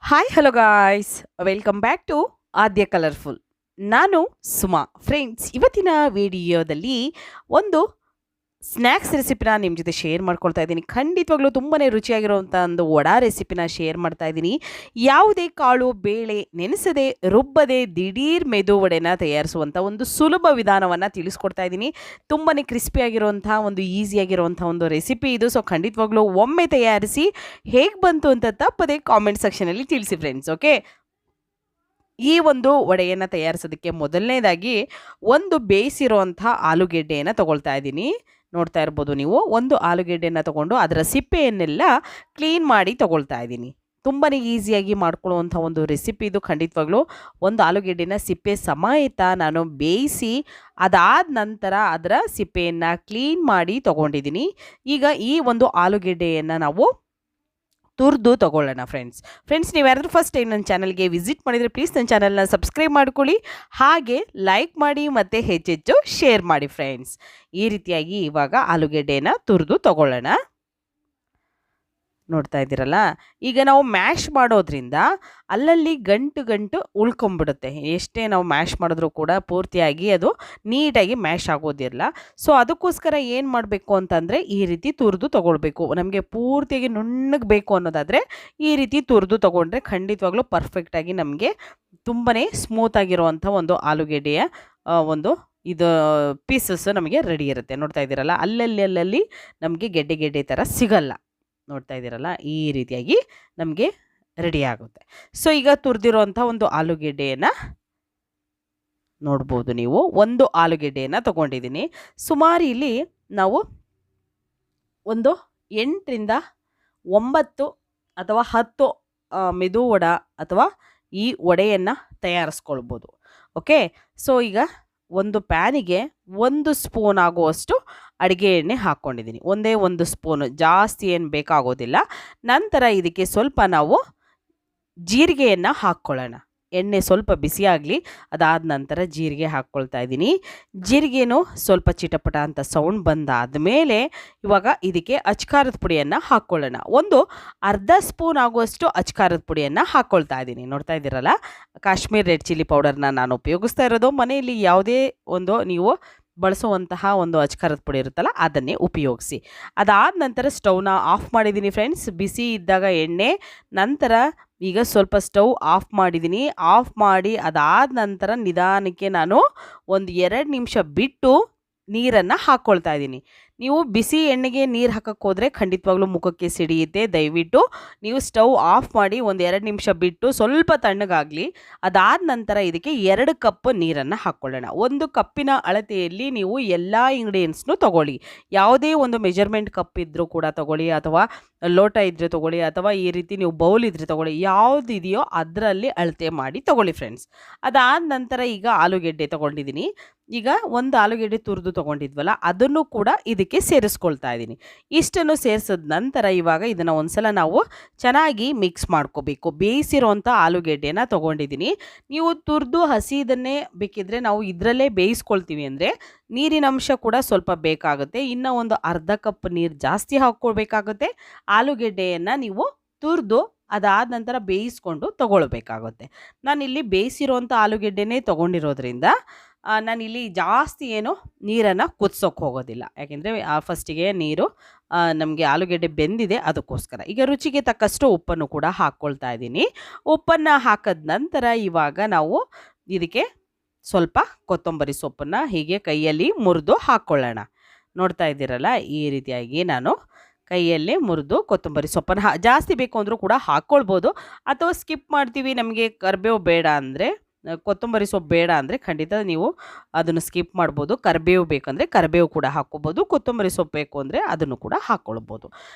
Hi hello guys, welcome back to Aadya colourful. ನಾನು Suma. Friends, ಇವತ್ತಿನ ವಿಡಿಯೋದಲ್ಲಿ ಒಂದು ಸ್ನ್ಯಾಕ್ಸ್ ರೆಸಿಪಿನ ನಿಮ್ಮ ಜೊತೆ ಶೇರ್ ಮಾಡ್ಕೊಳ್ತಾ ಇದ್ದೀನಿ. ಖಂಡಿತವಾಗ್ಲೂ ತುಂಬಾ ರುಚಿಯಾಗಿರುವಂಥ ಒಂದು ವಡಾ ರೆಸಿಪಿನ ಶೇರ್ ಮಾಡ್ತಾ ಇದ್ದೀನಿ. ಯಾವುದೇ ಕಾಳು ಬೇಳೆ ನೆನೆಸದೆ ರುಬ್ಬದೆ ದಿಢೀರ್ ಮೆದು ವಡೆನ ತಯಾರಿಸುವಂಥ ಒಂದು ಸುಲಭ ವಿಧಾನವನ್ನು ತಿಳಿಸ್ಕೊಡ್ತಾ ಇದ್ದೀನಿ. ತುಂಬಾ ಕ್ರಿಸ್ಪಿಯಾಗಿರುವಂಥ ಒಂದು ಈಸಿಯಾಗಿರುವಂಥ ಒಂದು ರೆಸಿಪಿ ಇದು. ಸೊ ಖಂಡಿತವಾಗ್ಲೂ ಒಮ್ಮೆ ತಯಾರಿಸಿ ಹೇಗೆ ಬಂತು ಅಂತ ತಪ್ಪದೆ ಕಾಮೆಂಟ್ ಸೆಕ್ಷನಲ್ಲಿ ತಿಳಿಸಿ ಫ್ರೆಂಡ್ಸ್. ಓಕೆ, ಈ ಒಂದು ವಡೆಯನ್ನು ತಯಾರಿಸೋದಕ್ಕೆ ಮೊದಲನೇದಾಗಿ ಒಂದು ಬೇಯಿಸಿರುವಂಥ ಆಲೂಗೆಡ್ಡೆಯನ್ನು ತಗೊಳ್ತಾ ಇದ್ದೀನಿ. ನೋಡ್ತಾ ಇರ್ಬೋದು ನೀವು, ಒಂದು ಆಲೂಗೆಡ್ಡೆಯನ್ನು ತಗೊಂಡು ಅದರ ಸಿಪ್ಪೆಯನ್ನೆಲ್ಲ ಕ್ಲೀನ್ ಮಾಡಿ ತಗೊಳ್ತಾ ಇದ್ದೀನಿ. ತುಂಬಾ ಈಸಿಯಾಗಿ ಮಾಡ್ಕೊಳ್ಳುವಂಥ ಒಂದು ರೆಸಿಪಿ ಇದು. ಖಂಡಿತವಾಗ್ಲೂ ಒಂದು ಆಲೂಗೆಡ್ಡೆನ ಸಿಪ್ಪೆ ಸಮೇತ ನಾನು ಬೇಯಿಸಿ ಅದಾದ ನಂತರ ಅದರ ಸಿಪ್ಪೆಯನ್ನು ಕ್ಲೀನ್ ಮಾಡಿ ತಗೊಂಡಿದ್ದೀನಿ. ಈಗ ಈ ಒಂದು ಆಲೂಗೆಡ್ಡೆಯನ್ನು ನಾವು ತುರಿದು ತಗೊಳ್ಳೋಣ ಫ್ರೆಂಡ್ಸ್, ನೀವು ಯಾರಾದರೂ ಫಸ್ಟ್ ಟೈಮ್ ನನ್ನ ಚಾನಲ್ಗೆ ವಿಸಿಟ್ ಮಾಡಿದರೆ ಪ್ಲೀಸ್ ನನ್ನ ಚಾನಲ್ನ ಸಬ್ಸ್ಕ್ರೈಬ್ ಮಾಡ್ಕೊಳ್ಳಿ, ಹಾಗೆ ಲೈಕ್ ಮಾಡಿ ಮತ್ತು ಹೆಚ್ಚೆಚ್ಚು ಶೇರ್ ಮಾಡಿ ಫ್ರೆಂಡ್ಸ್. ಈ ರೀತಿಯಾಗಿ ಇವಾಗ ಆಲೂಗೆಡ್ಡೆನ ತುರಿದು ತಗೊಳ್ಳೋಣ. ನೋಡ್ತಾ ಇದ್ದೀರಲ್ಲ, ಈಗ ನಾವು ಮ್ಯಾಶ್ ಮಾಡೋದ್ರಿಂದ ಅಲ್ಲಲ್ಲಿ ಗಂಟು ಉಳ್ಕೊಂಬಿಡುತ್ತೆ. ಎಷ್ಟೇ ನಾವು ಮ್ಯಾಶ್ ಮಾಡಿದ್ರೂ ಕೂಡ ಪೂರ್ತಿಯಾಗಿ ಅದು ನೀಟಾಗಿ ಮ್ಯಾಶ್ ಆಗೋದಿಲ್ಲ. ಸೊ ಅದಕ್ಕೋಸ್ಕರ ಏನು ಮಾಡಬೇಕು ಅಂತಂದರೆ ಈ ರೀತಿ ತುರಿದು ತೊಗೊಳ್ಬೇಕು. ನಮಗೆ ಪೂರ್ತಿಯಾಗಿ ನುಣ್ಣಗೆ ಬೇಕು ಅನ್ನೋದಾದರೆ ಈ ರೀತಿ ತುರಿದು ತೊಗೊಂಡ್ರೆ ಖಂಡಿತವಾಗ್ಲೂ ಪರ್ಫೆಕ್ಟಾಗಿ ನಮಗೆ ತುಂಬಾ ಸ್ಮೂತಾಗಿರುವಂಥ ಒಂದು ಆಲೂಗೆಡ್ಡೆಯ ಒಂದು ಇದು ಪೀಸಸ್ ನಮಗೆ ರೆಡಿ ಇರುತ್ತೆ. ನೋಡ್ತಾ ಇದ್ದೀರಲ್ಲ, ಅಲ್ಲಲ್ಲಿ ನಮಗೆ ಗೆಡ್ಡೆ ಥರ ಸಿಗಲ್ಲ. ನೋಡ್ತಾ ಇದ್ದೀರಲ್ಲ, ಈ ರೀತಿಯಾಗಿ ನಮಗೆ ರೆಡಿ ಆಗುತ್ತೆ. ಸೊ ಈಗ ತುರಿದಿರೋಂಥ ಒಂದು ಆಲೂಗೆಡ್ಡೆಯನ್ನು ನೋಡ್ಬೋದು ನೀವು. ಒಂದು ಆಲೂಗೆಡ್ಡೆಯನ್ನು ತೊಗೊಂಡಿದ್ದೀನಿ. ಸುಮಾರು ಇಲ್ಲಿ ನಾವು ಒಂದು 8ರಿಂದ 9 ಅಥವಾ 10 ಮೆದು ವಡೆ ಅಥವಾ ಈ ವಡೆಯನ್ನು ತಯಾರಿಸ್ಕೊಳ್ಬೋದು. ಓಕೆ, ಸೊ ಈಗ ಒಂದು ಪ್ಯಾನಿಗೆ 1 ಸ್ಪೂನ್ ಆಗುವಷ್ಟು ಅಡುಗೆ ಎಣ್ಣೆ ಹಾಕ್ಕೊಂಡಿದ್ದೀನಿ. ಒಂದೇ 1 ಸ್ಪೂನು, ಜಾಸ್ತಿ ಏನು ಬೇಕಾಗೋದಿಲ್ಲ. ನಂತರ ಇದಕ್ಕೆ ಸ್ವಲ್ಪ ನಾವು ಜೀರಿಗೆಯನ್ನು ಹಾಕ್ಕೊಳ್ಳೋಣ. ಎಣ್ಣೆ ಸ್ವಲ್ಪ ಬಿಸಿಯಾಗಲಿ, ಅದಾದ ನಂತರ ಜೀರಿಗೆ ಹಾಕ್ಕೊಳ್ತಾ ಇದ್ದೀನಿ. ಜೀರಿಗೆನೂ ಸ್ವಲ್ಪ ಚಿಟಪಟ ಅಂತ ಸೌಂಡ್ ಬಂದಾದ ಮೇಲೆ ಇವಾಗ ಇದಕ್ಕೆ ಅಚ್ಕಾರದ ಪುಡಿಯನ್ನು ಹಾಕ್ಕೊಳ್ಳೋಣ. ಒಂದು ಅರ್ಧ ಸ್ಪೂನ್ ಆಗುವಷ್ಟು ಅಚ್ಕಾರದ ಪುಡಿಯನ್ನು ಹಾಕ್ಕೊಳ್ತಾ ಇದ್ದೀನಿ. ನೋಡ್ತಾ ಇದ್ದೀರಲ್ಲ, ಕಾಶ್ಮೀರ್ ರೆಡ್ ಚಿಲ್ಲಿ ಪೌಡರ್ನ ನಾನು ಉಪಯೋಗಿಸ್ತಾ ಇರೋದು. ಮನೆಯಲ್ಲಿ ಯಾವುದೇ ಒಂದು ನೀವು ಬಳಸುವಂತಹ ಒಂದು ಅಚ್ಕಾರದ ಪುಡಿ ಇರುತ್ತಲ್ಲ ಅದನ್ನೇ ಉಪಯೋಗಿಸಿ. ಅದಾದ ನಂತರ ಸ್ಟವ್ನ ಆಫ್ ಮಾಡಿದ್ದೀನಿ ಫ್ರೆಂಡ್ಸ್. ಬಿಸಿ ಇದ್ದಾಗ ಎಣ್ಣೆ, ನಂತರ ಈಗ ಸ್ವಲ್ಪ ಸ್ಟವ್ ಆಫ್ ಮಾಡಿದ್ದೀನಿ. ಆಫ್ ಮಾಡಿ ಅದಾದ ನಂತರ ನಿಧಾನಕ್ಕೆ ನಾನು ಒಂದು 2 ನಿಮಿಷ ಬಿಟ್ಟು ನೀರನ್ನು ಹಾಕ್ಕೊಳ್ತಾ ಇದ್ದೀನಿ. ನೀವು ಬಿಸಿ ಎಣ್ಣೆಗೆ ನೀರು ಹಾಕಕ್ಕೆ ಹೋದರೆ ಖಂಡಿತವಾಗ್ಲೂ ಮುಖಕ್ಕೆ ಸಿಡಿಯುತ್ತೆ. ದಯವಿಟ್ಟು ನೀವು ಸ್ಟವ್ ಆಫ್ ಮಾಡಿ ಒಂದು 2 ನಿಮಿಷ ಬಿಟ್ಟು ಸ್ವಲ್ಪ ತಣ್ಣಗಾಗಲಿ. ಅದಾದ ನಂತರ ಇದಕ್ಕೆ 2 ಕಪ್ ನೀರನ್ನು ಹಾಕ್ಕೊಳ್ಳೋಣ. 1 ಕಪ್ಪಿನ ಅಳತೆಯಲ್ಲಿ ನೀವು ಎಲ್ಲ ಇಂಗ್ರೀಡಿಯೆಂಟ್ಸ್ನು ತೊಗೊಳ್ಳಿ. ಯಾವುದೇ ಒಂದು ಮೆಜರ್ಮೆಂಟ್ ಕಪ್ ಇದ್ದರೂ ಕೂಡ ತೊಗೊಳ್ಳಿ, ಅಥವಾ ಲೋಟ ಇದ್ದರೆ ತೊಗೊಳ್ಳಿ, ಅಥವಾ ಈ ರೀತಿ ನೀವು ಬೌಲ್ ಇದ್ದರೆ ತೊಗೊಳ್ಳಿ. ಯಾವುದಿದೆಯೋ ಅದರಲ್ಲಿ ಅಳತೆ ಮಾಡಿ ತೊಗೊಳ್ಳಿ ಫ್ರೆಂಡ್ಸ್. ಅದಾದ ನಂತರ ಈಗ ಆಲೂಗೆಡ್ಡೆ ತೊಗೊಂಡಿದ್ದೀನಿ. ಈಗ ಒಂದು ಆಲೂಗೆಡ್ಡೆ ತುರಿದು ತೊಗೊಂಡಿದ್ವಲ್ಲ ಅದನ್ನು ಕೂಡ ಇದಕ್ಕೆ ಸೇರಿಸ್ಕೊಳ್ತಾ ಇದ್ದೀನಿ. ಇಷ್ಟನ್ನು ಸೇರಿಸಿದ ನಂತರ ಇವಾಗ ಇದನ್ನು ಒಂದ್ಸಲ ನಾವು ಚೆನ್ನಾಗಿ ಮಿಕ್ಸ್ ಮಾಡ್ಕೋಬೇಕು. ಬೇಯಿಸಿರೋಂಥ ಆಲೂಗೆಡ್ಡೆನ ತೊಗೊಂಡಿದ್ದೀನಿ. ನೀವು ತುರಿದು ಹಸಿದನ್ನೇ ಬೇಕಿದ್ರೆ ನಾವು ಇದರಲ್ಲೇ ಬೇಯಿಸ್ಕೊಳ್ತೀವಿ ಅಂದರೆ ನೀರಿನ ಅಂಶ ಕೂಡ ಸ್ವಲ್ಪ ಬೇಕಾಗುತ್ತೆ. ಇನ್ನು ಒಂದು ಅರ್ಧ ಕಪ್ ನೀರು ಜಾಸ್ತಿ ಹಾಕ್ಕೊಳ್ಬೇಕಾಗುತ್ತೆ. ಆಲೂಗೆಡ್ಡೆಯನ್ನು ನೀವು ತುರಿದು ಅದಾದ ನಂತರ ಬೇಯಿಸ್ಕೊಂಡು ತೊಗೊಳ್ಬೇಕಾಗುತ್ತೆ. ನಾನಿಲ್ಲಿ ಬೇಯಿಸಿರೋಂಥ ಆಲೂಗೆಡ್ಡೆನೇ ತೊಗೊಂಡಿರೋದ್ರಿಂದ ನಾನಿಲ್ಲಿ ಜಾಸ್ತಿ ಏನು ನೀರನ್ನು ಕುದಿಸೋಕೆ ಹೋಗೋದಿಲ್ಲ. ಯಾಕೆಂದರೆ ಫಸ್ಟಿಗೆ ನೀರು ನಮಗೆ ಆಲೂಗೆಡ್ಡೆ ಬೆಂದಿದೆ, ಅದಕ್ಕೋಸ್ಕರ. ಈಗ ರುಚಿಗೆ ತಕ್ಕಷ್ಟು ಉಪ್ಪನ್ನು ಕೂಡ ಹಾಕ್ಕೊಳ್ತಾ ಇದ್ದೀನಿ. ಉಪ್ಪನ್ನು ಹಾಕಿದ ನಂತರ ಇವಾಗ ನಾವು ಇದಕ್ಕೆ ಸ್ವಲ್ಪ ಕೊತ್ತಂಬರಿ ಸೊಪ್ಪನ್ನು ಹೀಗೆ ಕೈಯಲ್ಲಿ ಮುರಿದು ಹಾಕ್ಕೊಳ್ಳೋಣ. ನೋಡ್ತಾ ಇದ್ದೀರಲ್ಲ, ಈ ರೀತಿಯಾಗಿ ನಾನು ಕೈಯಲ್ಲೇ ಮುರಿದು ಕೊತ್ತಂಬರಿ ಸೊಪ್ಪನ್ನು ಜಾಸ್ತಿ ಬೇಕು ಅಂದರೂ ಕೂಡ ಹಾಕ್ಕೊಳ್ಬೋದು, ಅಥವಾ ಸ್ಕಿಪ್ ಮಾಡ್ತೀವಿ, ನಮಗೆ ಕರಿಬೇವು ಬೇಡ ಅಂದರೆ, ಕೊತ್ತಂಬರಿ ಸೊಪ್ಪು ಬೇಡ ಅಂದರೆ ಖಂಡಿತ ನೀವು ಅದನ್ನು ಸ್ಕಿಪ್ ಮಾಡ್ಬೋದು. ಕರಿಬೇವು ಬೇಕಂದರೆ ಕರಿಬೇವು ಕೂಡ ಹಾಕ್ಕೊಬೋದು, ಕೊತ್ತಂಬರಿ ಸೊಪ್ಪು ಬೇಕು ಅಂದರೆ ಅದನ್ನು ಕೂಡ ಹಾಕ್ಕೊಳ್ಬೋದು.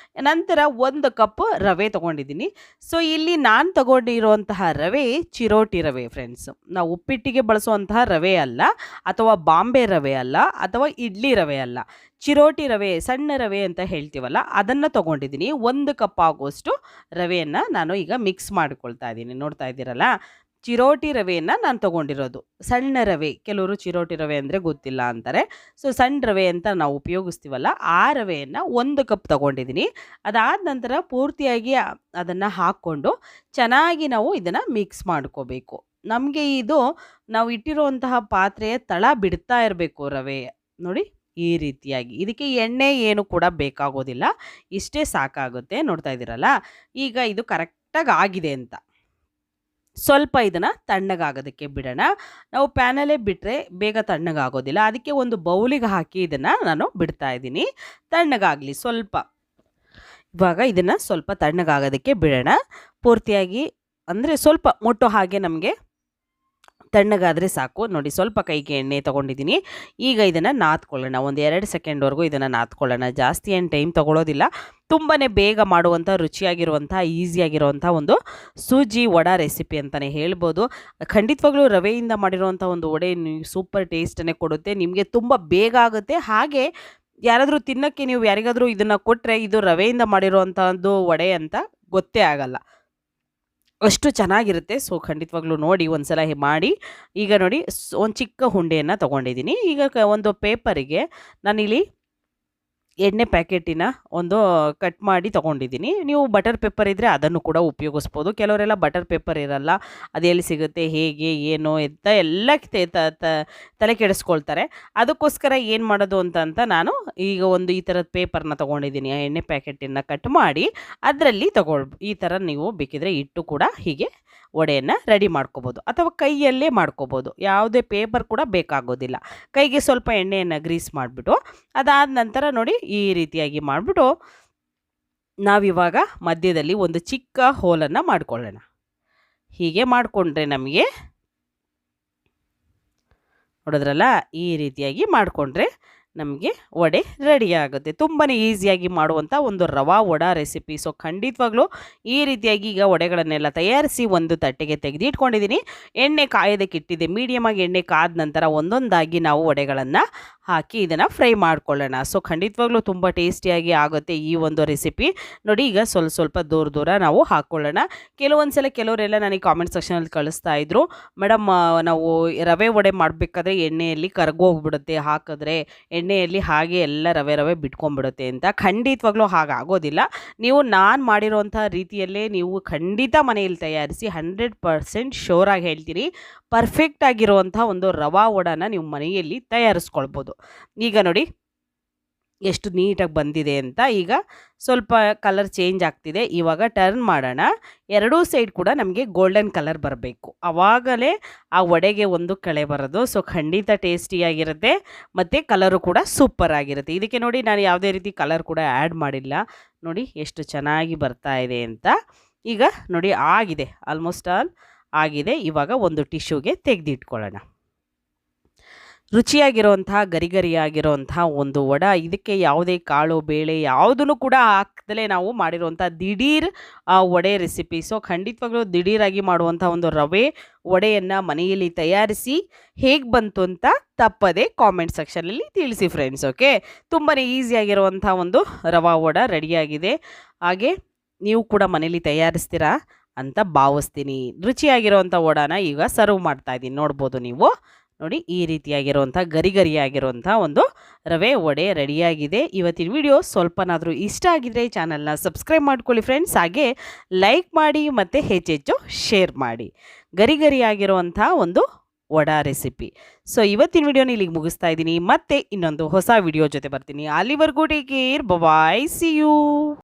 ನಂತರ 1 ಕಪ್ ರವೆ ತೊಗೊಂಡಿದ್ದೀನಿ. ಸೊ ಇಲ್ಲಿ ನಾನು ತಗೊಂಡಿರುವಂತಹ ರವೆ ಚಿರೋಟಿ ರವೆ ಫ್ರೆಂಡ್ಸ್. ನಾವು ಉಪ್ಪಿಟ್ಟಿಗೆ ಬಳಸುವಂತಹ ರವೆ ಅಲ್ಲ, ಅಥವಾ ಬಾಂಬೆ ರವೆ ಅಲ್ಲ, ಅಥವಾ ಇಡ್ಲಿ ರವೆ ಅಲ್ಲ. ಚಿರೋಟಿ ರವೆ, ಸಣ್ಣ ರವೆ ಅಂತ ಹೇಳ್ತೀವಲ್ಲ, ಅದನ್ನು ತೊಗೊಂಡಿದ್ದೀನಿ. 1 ಕಪ್ ಆಗುವಷ್ಟು ರವೆಯನ್ನು ನಾನು ಈಗ ಮಿಕ್ಸ್ ಮಾಡಿಕೊಳ್ತಾ ಇದ್ದೀನಿ. ನೋಡ್ತಾ ಇದ್ದೀರಲ್ಲ, ಚಿರೋಟಿ ರವೆಯನ್ನು ನಾನು ತೊಗೊಂಡಿರೋದು. ಸಣ್ಣ ರವೆ, ಕೆಲವರು ಚಿರೋಟಿ ರವೆ ಅಂದರೆ ಗೊತ್ತಿಲ್ಲ ಅಂತಾರೆ. ಸೊ ಸಣ್ಣ ರವೆ ಅಂತ ನಾವು ಉಪಯೋಗಿಸ್ತೀವಲ್ಲ, ಆ ರವೆಯನ್ನು 1 ಕಪ್ ತೊಗೊಂಡಿದ್ದೀನಿ. ಅದಾದ ನಂತರ ಪೂರ್ತಿಯಾಗಿ ಅದನ್ನು ಹಾಕ್ಕೊಂಡು ಚೆನ್ನಾಗಿ ನಾವು ಇದನ್ನು ಮಿಕ್ಸ್ ಮಾಡ್ಕೋಬೇಕು. ನಮಗೆ ಇದು ನಾವು ಇಟ್ಟಿರುವಂತಹ ಪಾತ್ರೆಯ ತಳ ಬಿಡ್ತಾ ಇರಬೇಕು ರವೆ ನೋಡಿ ಈ ರೀತಿಯಾಗಿ. ಇದಕ್ಕೆ ಎಣ್ಣೆ ಏನು ಕೂಡ ಬೇಕಾಗೋದಿಲ್ಲ, ಇಷ್ಟೇ ಸಾಕಾಗುತ್ತೆ. ನೋಡ್ತಾ ಇದ್ದೀರಲ್ಲ, ಈಗ ಇದು ಕರೆಕ್ಟಾಗಿ ಆಗಿದೆ ಅಂತ. ಸ್ವಲ್ಪ ಇದನ್ನು ತಣ್ಣಗಾಗೋದಕ್ಕೆ ಬಿಡೋಣ. ನಾವು ಪ್ಯಾನಲ್ಲೇ ಬಿಟ್ಟರೆ ಬೇಗ ತಣ್ಣಗಾಗೋದಿಲ್ಲ, ಅದಕ್ಕೆ ಒಂದು ಬೌಲಿಗೆ ಹಾಕಿ ಇದನ್ನು ನಾನು ಬಿಡ್ತಾ ಇದ್ದೀನಿ ತಣ್ಣಗಾಗಲಿ ಸ್ವಲ್ಪ. ಇವಾಗ ಇದನ್ನು ಸ್ವಲ್ಪ ತಣ್ಣಗಾಗೋದಕ್ಕೆ ಬಿಡೋಣ ಪೂರ್ತಿಯಾಗಿ. ಅಂದರೆ ಸ್ವಲ್ಪ ಮುಟ್ಟೋ ಹಾಗೆ ನಮಗೆ ತಣ್ಣಗಾದರೆ ಸಾಕು. ನೋಡಿ ಸ್ವಲ್ಪ ಕೈಗೆ ಎಣ್ಣೆ ತೊಗೊಂಡಿದ್ದೀನಿ. ಈಗ ಇದನ್ನು ನಾದ್ಕೊಳ್ಳೋಣ, ಒಂದು 2 ಸೆಕೆಂಡ್ವರೆಗೂ ಇದನ್ನು ನಾದ್ಕೊಳ್ಳೋಣ. ಜಾಸ್ತಿ ಏನು ಟೈಮ್ ತೊಗೊಳ್ಳೋದಿಲ್ಲ. ತುಂಬಾ ಬೇಗ ಮಾಡುವಂಥ, ರುಚಿಯಾಗಿರುವಂಥ, ಈಸಿಯಾಗಿರುವಂಥ ಒಂದು ಸೂಜಿ ವಡಾ ರೆಸಿಪಿ ಅಂತಲೇ ಹೇಳ್ಬೋದು. ಖಂಡಿತವಾಗ್ಲೂ ರವೆಯಿಂದ ಮಾಡಿರುವಂಥ ಒಂದು ವಡೆ ಸೂಪರ್ ಟೇಸ್ಟನ್ನೇ ಕೊಡುತ್ತೆ. ನಿಮಗೆ ತುಂಬ ಬೇಗ ಆಗುತ್ತೆ. ಹಾಗೆ ಯಾರಾದರೂ ತಿನ್ನೋಕ್ಕೆ ನೀವು ಯಾರಿಗಾದರೂ ಇದನ್ನು ಕೊಟ್ಟರೆ ಇದು ರವೆಯಿಂದ ಮಾಡಿರುವಂಥದ್ದು ವಡೆ ಅಂತ ಗೊತ್ತೇ ಆಗಲ್ಲ, ಅಷ್ಟು ಚೆನ್ನಾಗಿರುತ್ತೆ. ಸೊ ಖಂಡಿತವಾಗ್ಲೂ ನೋಡಿ ಒಂದ್ಸಲ ಮಾಡಿ. ಈಗ ನೋಡಿ ಒಂದು ಚಿಕ್ಕ ಹುಂಡೆಯನ್ನು ತೊಗೊಂಡಿದ್ದೀನಿ. ಈಗ ಒಂದು ಪೇಪರಿಗೆ ನಾನಿಲ್ಲಿ ಎಣ್ಣೆ ಪ್ಯಾಕೆಟಿನ ಒಂದು ಕಟ್ ಮಾಡಿ ತೊಗೊಂಡಿದ್ದೀನಿ. ನೀವು ಬಟರ್ ಪೇಪರ್ ಇದ್ದರೆ ಅದನ್ನು ಕೂಡ ಉಪಯೋಗಿಸ್ಬೋದು. ಕೆಲವರೆಲ್ಲ ಬಟರ್ ಪೇಪರ್ ಇರಲ್ಲ, ಅದು ಎಲ್ಲಿ ಸಿಗುತ್ತೆ, ಹೇಗೆ, ಏನು ಅಂತ ಎಲ್ಲ ತಲೆ ಕೆಡಿಸ್ಕೊಳ್ತಾರೆ. ಅದಕ್ಕೋಸ್ಕರ ಏನು ಮಾಡೋದು ಅಂತ ನಾನು ಈಗ ಒಂದು ಈ ಥರದ ಪೇಪರ್ನ ತೊಗೊಂಡಿದ್ದೀನಿ. ಎಣ್ಣೆ ಪ್ಯಾಕೆಟನ್ನು ಕಟ್ ಮಾಡಿ ಅದರಲ್ಲಿ ಈ ಥರ ನೀವು ಬೇಕಿದ್ರೆ ಇಟ್ಟು ಕೂಡ ಹೀಗೆ ವಡೆಯನ್ನು ರೆಡಿ ಮಾಡ್ಕೋಬೋದು, ಅಥವಾ ಕೈಯಲ್ಲೇ ಮಾಡ್ಕೋಬೋದು. ಯಾವುದೇ ಪೇಪರ್ ಕೂಡ ಬೇಕಾಗೋದಿಲ್ಲ. ಕೈಗೆ ಸ್ವಲ್ಪ ಎಣ್ಣೆಯನ್ನು ಗ್ರೀಸ್ ಮಾಡಿಬಿಟ್ಟು ಅದಾದ ನಂತರ ನೋಡಿ ಈ ರೀತಿಯಾಗಿ ಮಾಡಿಬಿಟ್ಟು ನಾವಿವಾಗ ಮಧ್ಯದಲ್ಲಿ ಒಂದು ಚಿಕ್ಕ ಹೋಲನ್ನು ಮಾಡ್ಕೊಳ್ಳೋಣ. ಹೀಗೆ ಮಾಡಿಕೊಂಡ್ರೆ ನಮಗೆ ನೋಡಿದ್ರಲ್ಲ, ಈ ರೀತಿಯಾಗಿ ಮಾಡಿಕೊಂಡ್ರೆ ನಮಗೆ ವಡೆ ರೆಡಿ ಆಗುತ್ತೆ. ತುಂಬಾ ಈಸಿಯಾಗಿ ಮಾಡುವಂಥ ಒಂದು ರವಾ ವಡಾ ರೆಸಿಪಿ. ಸೊ ಖಂಡಿತವಾಗ್ಲೂ ಈ ರೀತಿಯಾಗಿ ಈಗ ವಡೆಗಳನ್ನೆಲ್ಲ ತಯಾರಿಸಿ ಒಂದು ತಟ್ಟೆಗೆ ತೆಗೆದಿಟ್ಕೊಂಡಿದ್ದೀನಿ. ಎಣ್ಣೆ ಕಾಯೋದಕ್ಕೆ ಇಟ್ಟಿದೆ. ಮೀಡಿಯಮಾಗಿ ಎಣ್ಣೆ ಕಾದ ನಂತರ ಒಂದೊಂದಾಗಿ ನಾವು ವಡೆಗಳನ್ನು ಹಾಕಿ ಇದನ್ನು ಫ್ರೈ ಮಾಡ್ಕೊಳ್ಳೋಣ. ಸೊ ಖಂಡಿತವಾಗ್ಲೂ ತುಂಬ ಟೇಸ್ಟಿಯಾಗಿ ಆಗುತ್ತೆ ಈ ಒಂದು ರೆಸಿಪಿ. ನೋಡಿ ಈಗ ಸ್ವಲ್ಪ ದೂರ ನಾವು ಹಾಕ್ಕೊಳ್ಳೋಣ. ಕೆಲವರೆಲ್ಲ ನನಗೆ ಕಾಮೆಂಟ್ ಸೆಕ್ಷನಲ್ಲಿ ಕಳಿಸ್ತಾ ಇದ್ರು, ಮೇಡಮ್ ನಾವು ರವೆ ವಡೆ ಮಾಡಬೇಕಾದ್ರೆ ಎಣ್ಣೆಯಲ್ಲಿ ಕರಗೋಗ್ಬಿಡುತ್ತೆ, ಹಾಕಿದ್ರೆ ಎಣ್ಣೆಯಲ್ಲಿ ಹಾಗೆ ಎಲ್ಲ ರವೆ ಬಿಟ್ಕೊಂಡ್ಬಿಡುತ್ತೆ ಅಂತ. ಖಂಡಿತವಾಗ್ಲೂ ಹಾಗಾಗೋದಿಲ್ಲ. ನೀವು ನಾನು ಮಾಡಿರೋಂಥ ರೀತಿಯಲ್ಲೇ ನೀವು ಖಂಡಿತ ಮನೆಯಲ್ಲಿ ತಯಾರಿಸಿ 100% ಶೋರಾಗಿ ಹೇಳ್ತೀನಿ, ಪರ್ಫೆಕ್ಟ್ ಆಗಿರುವಂಥ ಒಂದು ರವಾ ವಡಾನ ನೀವು ಮನೆಯಲ್ಲಿ ತಯಾರಿಸ್ಕೊಳ್ಬೋದು. ಈಗ ನೋಡಿ ಎಷ್ಟು ನೀಟಾಗಿ ಬಂದಿದೆ ಅಂತ. ಈಗ ಸ್ವಲ್ಪ ಕಲರ್ ಚೇಂಜ್ ಆಗ್ತಿದೆ. ಇವಾಗ ಟರ್ನ್ ಮಾಡೋಣ. ಎರಡೂ ಸೈಡ್ ಕೂಡ ನಮಗೆ ಗೋಲ್ಡನ್ ಕಲರ್ ಬರಬೇಕು, ಆವಾಗಲೇ ಆ ವಡೆಗೆ ಒಂದು ಕಳೆ ಬರೋದು. ಸೊ ಖಂಡಿತ ಟೇಸ್ಟಿಯಾಗಿರುತ್ತೆ ಮತ್ತು ಕಲರು ಕೂಡ ಸೂಪರ್ ಆಗಿರುತ್ತೆ. ಇದಕ್ಕೆ ನೋಡಿ ನಾನು ಯಾವುದೇ ರೀತಿ ಕಲರ್ ಕೂಡ ಆ್ಯಡ್ ಮಾಡಿಲ್ಲ. ನೋಡಿ ಎಷ್ಟು ಚೆನ್ನಾಗಿ ಬರ್ತಾ ಇದೆ ಅಂತ. ಈಗ ನೋಡಿ ಆಗಿದೆ, ಆಲ್ಮೋಸ್ಟ್ ಆಲ್ ಆಗಿದೆ. ಇವಾಗ ಒಂದು ಟಿಶ್ಯೂಗೆ ತೆಗೆದಿಟ್ಕೊಳ್ಳೋಣ. ರುಚಿಯಾಗಿರುವಂತಹ ಗರಿಗರಿಯಾಗಿರುವಂತಹ ಒಂದು ವಡ. ಇದಕ್ಕೆ ಯಾವುದೇ ಕಾಳು ಬೇಳೆ ಯಾವುದನ್ನು ಕೂಡ ಹಾಕ್ದಲೇ ನಾವು ಮಾಡಿರುವಂಥ ದಿಢೀರ್ ವಡೆ ರೆಸಿಪಿ. ಸೊ ಖಂಡಿತವಾಗ್ಲೂ ದಿಢೀರಾಗಿ ಮಾಡುವಂಥ ಒಂದು ರವೆ ವಡೆಯನ್ನು ಮನೆಯಲ್ಲಿ ತಯಾರಿಸಿ ಹೇಗೆ ಬಂತು ಅಂತ ತಪ್ಪದೆ ಕಾಮೆಂಟ್ ಸೆಕ್ಷನಲ್ಲಿ ತಿಳಿಸಿ ಫ್ರೆಂಡ್ಸ್. ಓಕೆ, ತುಂಬಾ ಈಸಿಯಾಗಿರುವಂಥ ಒಂದು ರವಾ ವಡ ರೆಡಿಯಾಗಿದೆ. ಹಾಗೆ ನೀವು ಕೂಡ ಮನೇಲಿ ತಯಾರಿಸ್ತೀರಾ ಅಂತ ಭಾವಿಸ್ತೀನಿ. ರುಚಿಯಾಗಿರುವಂಥ ವಡಾನ ಈಗ ಸರ್ವ್ ಮಾಡ್ತಾ ಇದ್ದೀನಿ, ನೋಡ್ಬೋದು ನೀವು. ನೋಡಿ ಈ ರೀತಿಯಾಗಿರುವಂಥ ಗರಿಗರಿಯಾಗಿರುವಂಥ ಒಂದು ರವೆ ವಡೆ ರೆಡಿಯಾಗಿದೆ. ಇವತ್ತಿನ ವಿಡಿಯೋ ಸ್ವಲ್ಪನಾದರೂ ಇಷ್ಟ ಆಗಿದ್ರೆ ಚಾನಲ್ನ ಸಬ್ಸ್ಕ್ರೈಬ್ ಮಾಡ್ಕೊಳ್ಳಿ ಫ್ರೆಂಡ್ಸ್. ಹಾಗೆ ಲೈಕ್ ಮಾಡಿ ಮತ್ತು ಹೆಚ್ಚೆಚ್ಚು ಶೇರ್ ಮಾಡಿ. ಗರಿಗರಿಯಾಗಿರುವಂಥ ಒಂದು ವಡಾ ರೆಸಿಪಿ. ಸೊ ಇವತ್ತಿನ ವಿಡಿಯೋನ ಇಲ್ಲಿಗೆ ಮುಗಿಸ್ತಾ ಇದ್ದೀನಿ. ಮತ್ತೆ ಇನ್ನೊಂದು ಹೊಸ ವಿಡಿಯೋ ಜೊತೆ ಬರ್ತೀನಿ. ಅಲ್ಲಿವರೆಗೂ take care, bye, see you.